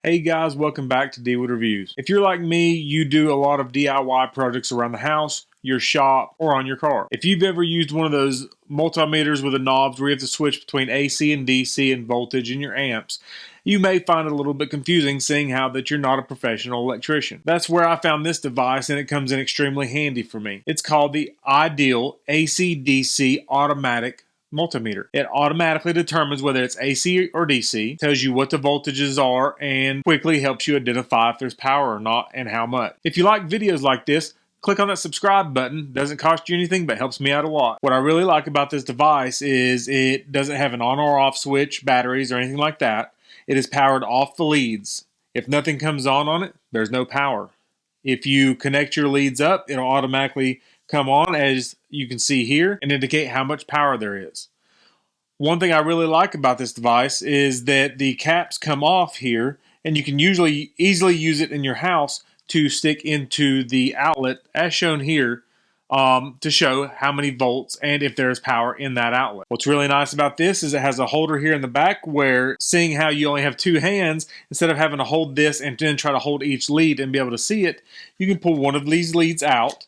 Hey guys, welcome back to Dwood Reviews. If you're like me, you do a lot of DIY projects around the house, your shop, or on your car. If you've ever used one of those multimeters with the knobs where you have to switch between AC and DC and voltage in your amps, you may find it a little bit confusing seeing how that you're not a professional electrician. That's where I found this device and it comes in extremely handy for me. It's called the Ideal AC-DC Automatic multimeter. It automatically determines whether it's AC or DC, tells you what the voltages are, and quickly helps you identify if there's power or not and how much. If you like videos like this, click on that subscribe button. Doesn't cost you anything, but helps me out a lot. What I really like about this device is it doesn't have an on or off switch, batteries, or anything like that. It is powered off the leads. If nothing comes on it, there's no power. If you connect your leads up, it'll automatically come on, as you can see here, and indicate how much power there is. One thing I really like about this device is that the caps come off here, and you can usually easily use it in your house to stick into the outlet as shown here, to show how many volts and if there's power in that outlet. What's really nice about this is it has a holder here in the back where, seeing how you only have two hands, instead of having to hold this and then try to hold each lead and be able to see it, you can pull one of these leads out,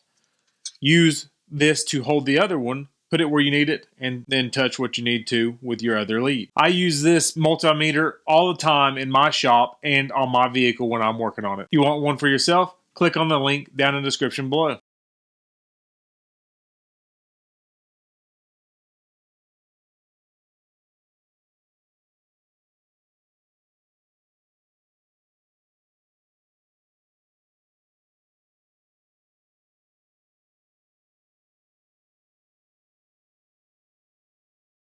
use this to hold the other one, put it where you need it, and then touch what you need to with your other lead. I use this multimeter all the time in my shop and on my vehicle when I'm working on it. If you want one for yourself, click on the link down in the description below.